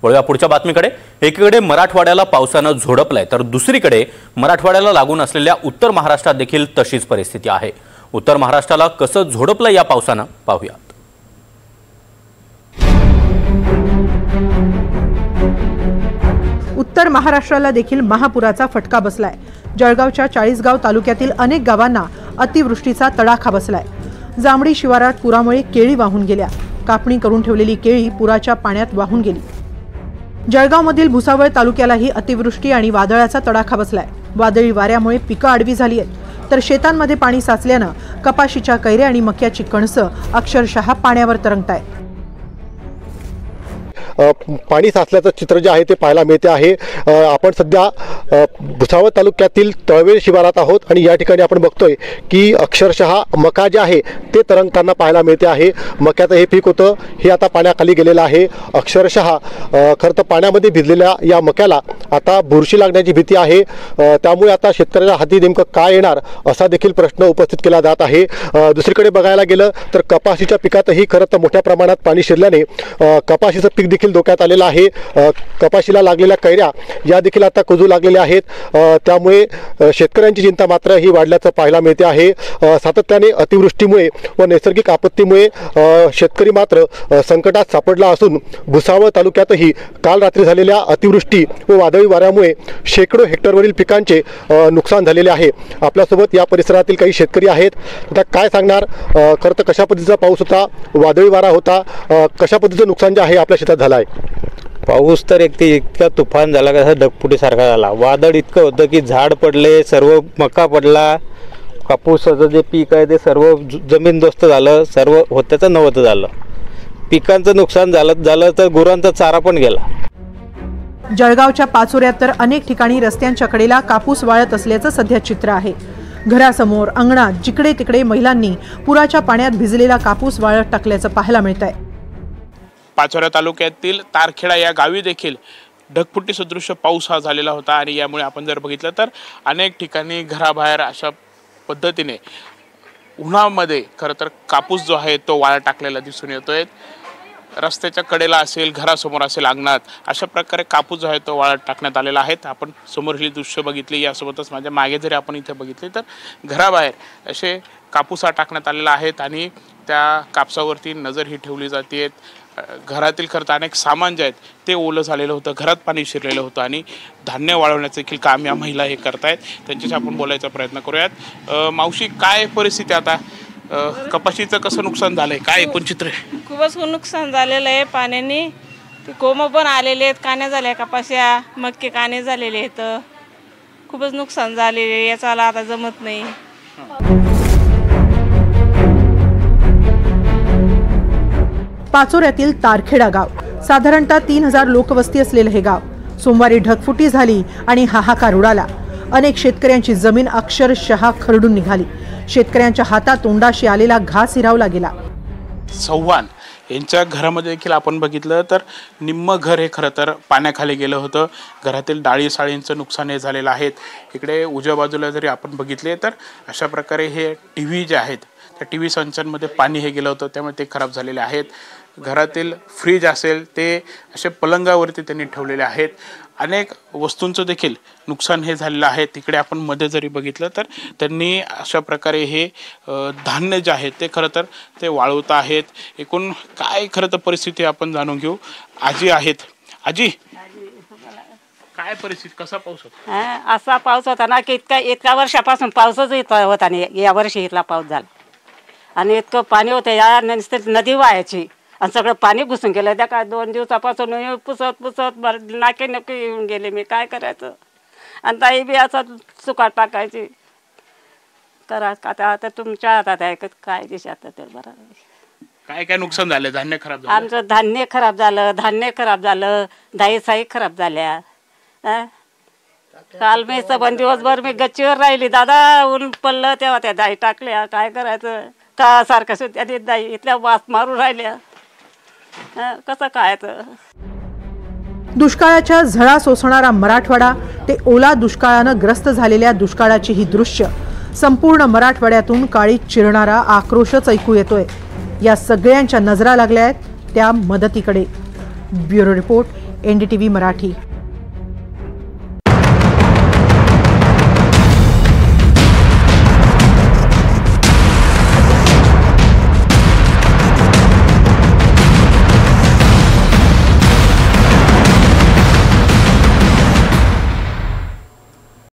वळूया पुढच्या बातमीकडे। एकीकडे मराठवाड्याला पावसानं झोडपलंय तर दुसरीकडे मराठवाड्याला लागून असलेल्या उत्तर महाराष्ट्रात देखील तशीच परिस्थिती आहे। उत्तर महाराष्ट्राला कसं झोडपलंय या पावसानं पाहूयात। उत्तर महाराष्ट्राला देखील महापुराचा फटका बसलाय। जळगावच्या चाळीसगाव तालुक्यातील अनेक गावांना अतिवृष्टीचा तडाखा बसलाय। जांभडी शिवारात पुरामुळे केळी वाहून गेल्या। कापणी करून ठेवलेली केळी पुराच्या पाण्यात वाहून गेली। जळगावमधील भुसावळ तालुक्यालाही अतिवृष्टी आणि वादळाचा तडाखा बसलाय। वादळी वाऱ्यामुळे पिकं आडवी झाली आहेत तर शेतांमध्ये पाणी साचल्यानं कपाशीच्या कैऱ्या आणि मक्याची कणसं अक्षरशः पाण्यावर तरंगतायत। पाणी साचल्याचं चित्र जे आहे ते पाहायला मिळते आहे। आपण सध्या भुसावळ तालुक्यातील तळवेल शिवारात आहोत आणि या ठिकाणी आपण बघतोय की अक्षरशः मका जे आहे ते तरंगताना पाहायला मिळते आहे। मक्याचं हे पीक होतं हे आता पाण्याखाली गेलेलं आहे। अक्षरशः खरं तर पाण्यामध्ये भिजलेल्या या मक्याला आता बुरशी लागण्याची भीती आहे। त्यामुळे आता शेतकऱ्याच्या हाती नेमकं काय येणार असा देखील प्रश्न उपस्थित केला जात आहे। दुसरीकडे बघायला गेलं तर कपाशीच्या पिकातही खरं तर मोठ्या प्रमाणात पाणी शिरल्याने कपाशीचं पीक देखील धोक्यात आलेला आहे। कपाशीला लागलेल्या कैऱ्या या देखील आता कुजू लागलेल्या आहेत। त्यामुळे शेतकऱ्यांची चिंता मात्र ही वाढल्याचं पाहायला मिळते आहे। सातत्याने अतिवृष्टीमुळे व नैसर्गिक आपत्तीमुळे शेतकरी मात्र संकटात सापडला असून भुसावळ तालुक्यातही काल रात्री झालेल्या अतिवृष्टी व वादळी वाऱ्यामुळे शेकडो हेक्टरवरील पिकांचे नुकसान झालेले आहे। आपल्यासोबत या परिसरातील काही शेतकरी आहेत। आता काय सांगणार, खरं तर कशा पद्धतीचा पाऊस होता, वादळी वारा होता, कशा पद्धतीचं नुकसान जे आहे आपल्या शेतात झालं आहे? पाऊस तर इतका तुफान झाला कसा ढगफुटीसारखा झाला। वादळ इतकं होतं की झाड पडले, सर्व मका पडला, कापूसाचं जे पीक आहे ते सर्व जमीनदोस्त झालं, सर्व होत्याचं नव्हतं झालं। पिकांचं नुकसान झालं तर गुरांचा चारा पण गेला। जळगावच्या पाचोऱ्यात तर अनेक ठिकाणी रस्त्यांच्या कडेला कापूस वाळत असल्याचं सध्या चित्र आहे। घरासमोर, अंगणात जिकडे तिकडे महिलांनी पुराच्या पाण्यात भिजलेला कापूस वाळत टाकल्याचं पाहायला मिळतंय। पाचोरा तालुक्यातील तारखेडा या गावी देखील ढगफुटी सदृश पाऊस हा झालेला होता आणि यामुळे आपण जर बघितलं तर अनेक ठिकाणी घराबाहेर अशा पद्धतीने उन्हामध्ये खरं तर कापूस जो आहे तो वाळत टाकलेला दिसून येतोय। रस्त्याच्या कडेला असेल, घरासमोर असेल, अंगणात अशा प्रकारे कापूस जो आहे तो वाळत टाकण्यात आलेला आहे। आपण समोरली दृश्य बघितली, यासोबतच माझ्या मागे जरी आपण इथे बघितले तर घराबाहेर असे कापूस हा टाकण्यात आलेला आहेत आणि त्या कापसावरती नजर ही ठेवली जाते। घरातील खरं तर अनेक सामान जे आहेत ते ओलं झालेलं होतं, घरात पाणी शिरलेलं होतं आणि धान्य वाळवण्याचं देखील काम या महिला हे करतायत। त्यांच्याशी आपण बोलायचा प्रयत्न करूयात। मावशी, काय परिस्थिती आता? कपाशीचं कसं नुकसान झालंय, काय एकूण चित्र आहे? खूपच नुकसान झालेलं आहे पाण्याने। कोंब पण आलेले आहेत, काण्या झाल्या कपाश्या, मक्के काणे झालेले आहेत, खूपच नुकसान झालेले आहे। याचाला आता जमत नाही। पाचोऱ्यातील तारखेडा गाव साधारणतः 3000 लोकवस्ती असलेले हे गाव सोमवारी ढगफुटी झाली आणि हाहाकार उडाला। अनेक शेतकऱ्यांची जमीन अक्षरशः खरडून निघाली। शेतकऱ्यांच्या हातातोंडाशी आलेला घास हिरावला गेला। चव्हाण यांच्या घरामध्ये देखील आपण बघितलं तर निम्म घर हे खरं तर पाण्याखाली गेलं होतं। घरातील डाळी साळींचं नुकसान हे झालेलं आहे। इकडे उजव्या बाजूला जरी आपण बघितले तर अशा प्रकारे हे टीव्ही जे आहेत त्या टीव्ही संचांमध्ये पाणी हे गेलं होतं, त्यामुळे ते खराब झालेले आहेत। घरातील फ्रीज असेल ते असे पलंगावरती त्यांनी ठेवलेले आहेत। अनेक वस्तूंचं देखील नुकसान हे झालेलं आहे। तिकडे आपण मध्ये जरी बघितलं तर त्यांनी अशा प्रकारे हे धान्य जे आहे ते खरं तर ते वाळवत आहेत। एकूण काय खरं तर परिस्थिती आपण जाणून घेऊ। आजी आहेत। आजी, काय परिस्थिती, कसा पाऊस होता? असा पाऊस होता ना की इतका वर्षापासून पाऊसच येत होता नाही। या वर्षी इथला पाऊस झाला आणि इतकं पाणी होतं, या नदी वाहायची आणि सगळं पाणी घुसून गेलं। त्या काय 2 दिवसापासून पुसत नाके नक्की येऊन गेले। मी काय करायचं? आणि ताई बी असं सुकाट टाकायची। करा आता तुमच्या हातात आहे, काय दिशात ते बरं। काय काय नुकसान झालं? धान्य खराब झालं, आमचं धान्य खराब झालं, दाई साई खराब झाल्या। काल मी दिवसभर मी गच्चीवर राहिली दादा, ऊन पडलं तेव्हा त्या दाई टाकल्या। काय करायचं? का सारखं सुद्धा दाई इथल्या वास मारून राहिल्या, कसं खायचं? दुष्काळाच्या झळा सोसणारा मराठवाडा ते ओला दुष्काळानं ग्रस्त झालेल्या दुष्काळाची ही दृश्य संपूर्ण मराठवाड्यातून काळी चिरणारा आक्रोशच ऐकू येतोय। या सगळ्यांच्या नजरा लागल्या आहेत त्या मदतीकडे। Bureau report, NDTV Marathi.